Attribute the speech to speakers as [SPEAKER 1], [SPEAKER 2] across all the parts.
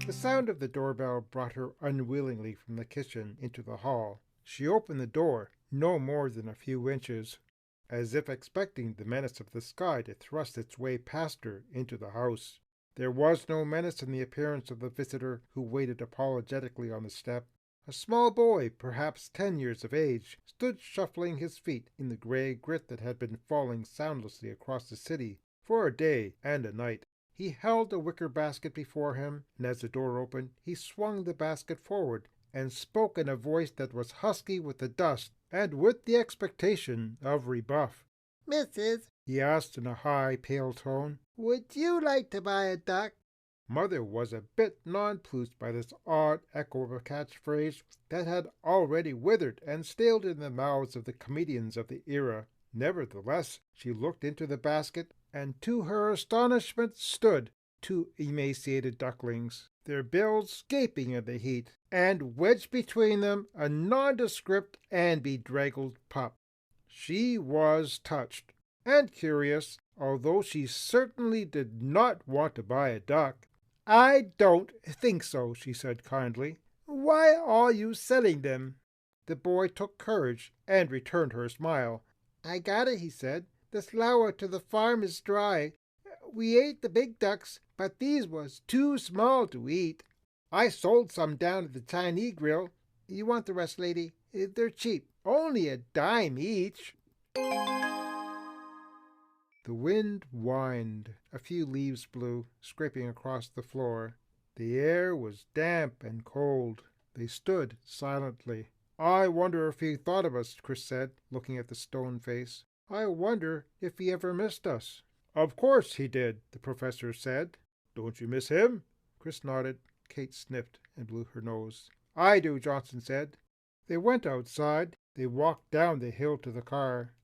[SPEAKER 1] The sound of the doorbell brought her unwillingly from the kitchen into the hall. She opened the door, no more than a few inches, as if expecting the menace of the sky to thrust its way past her into the house. There was no menace in the appearance of the visitor who waited apologetically on the step. A small boy, perhaps 10 years of age, stood shuffling his feet in the grey grit that had been falling soundlessly across the city for a day and a night. He held a wicker basket before him, and as the door opened, he swung the basket forward and spoke in a voice that was husky with the dust and with the expectation of rebuff.
[SPEAKER 2] "Missus,"
[SPEAKER 1] he asked in a high, pale tone,
[SPEAKER 2] "would you like to buy a duck?"
[SPEAKER 1] Mother was a bit nonplussed by this odd echo of a catchphrase that had already withered and staled in the mouths of the comedians of the era. Nevertheless, she looked into the basket, and to her astonishment stood 2 emaciated ducklings, their bills gaping in the heat, and wedged between them a nondescript and bedraggled pup. She was touched and curious, although she certainly did not want to buy a duck. "I don't think so," she said kindly. "Why are you selling them?" The boy took courage and returned her smile. "I got it," he said. "The flour to the farm is dry. We ate the big ducks, but these was too small to eat. I sold some down at the Chinese grill. You want the rest, lady? They're cheap, only a dime each." The wind whined. A few leaves blew, scraping across the floor. The air was damp and cold. They stood silently. "I wonder if he thought of us," Chris said, looking at the stone face. "I wonder if he ever missed us." "Of course he did," the professor said. "Don't you miss him?" Chris nodded. Kate sniffed and blew her nose. "I do," Johnson said. They went outside. They walked down the hill to the car.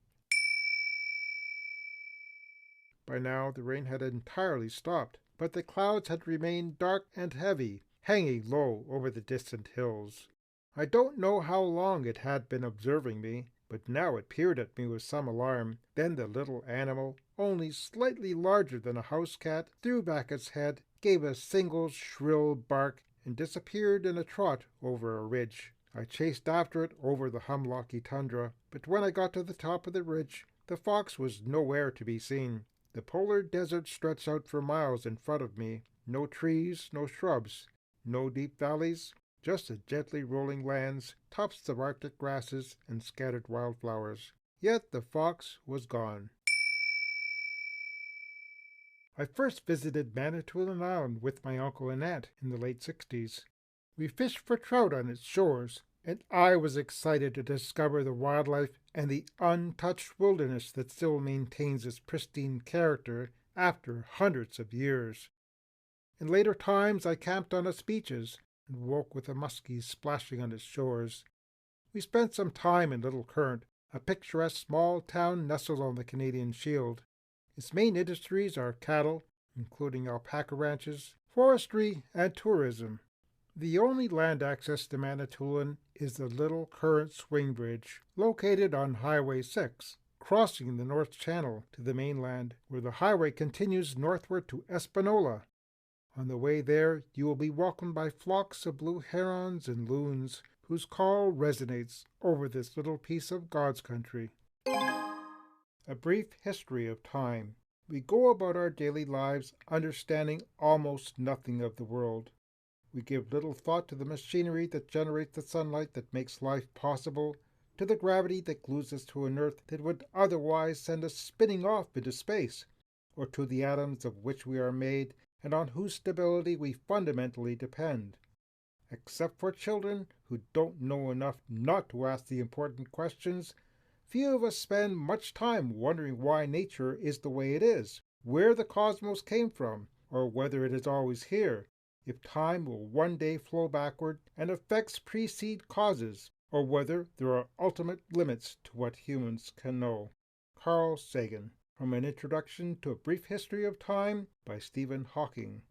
[SPEAKER 1] By now the rain had entirely stopped, but the clouds had remained dark and heavy, hanging low over the distant hills. I don't know how long it had been observing me, but now it peered at me with some alarm. Then the little animal, only slightly larger than a house cat, threw back its head, gave a single shrill bark, and disappeared in a trot over a ridge. I chased after it over the humlocky tundra, but when I got to the top of the ridge, the fox was nowhere to be seen. The polar desert stretched out for miles in front of me. No trees, no shrubs, no deep valleys, just the gently rolling lands, tops of arctic grasses, and scattered wildflowers. Yet the fox was gone. I first visited Manitoulin Island with my uncle and aunt in the late 60s. We fished for trout on its shores, and I was excited to discover the wildlife and the untouched wilderness that still maintains its pristine character after hundreds of years. In later times I camped on its beaches and woke with the muskies splashing on its shores. We spent some time in Little Current, a picturesque small town nestled on the Canadian Shield. Its main industries are cattle, including alpaca ranches, forestry, and tourism. The only land access to Manitoulin is the Little Current Swing Bridge, located on Highway 6, crossing the North Channel to the mainland, where the highway continues northward to Espanola. On the way there, you will be welcomed by flocks of blue herons and loons, whose call resonates over this little piece of God's country. A brief history of time. We go about our daily lives understanding almost nothing of the world. We give little thought to the machinery that generates the sunlight that makes life possible, to the gravity that glues us to an earth that would otherwise send us spinning off into space, or to the atoms of which we are made and on whose stability we fundamentally depend. Except for children who don't know enough not to ask the important questions, few of us spend much time wondering why nature is the way it is, where the cosmos came from, or whether it is always here, if time will one day flow backward and effects precede causes, or whether there are ultimate limits to what humans can know. Carl Sagan, from An Introduction to a Brief History of Time by Stephen Hawking.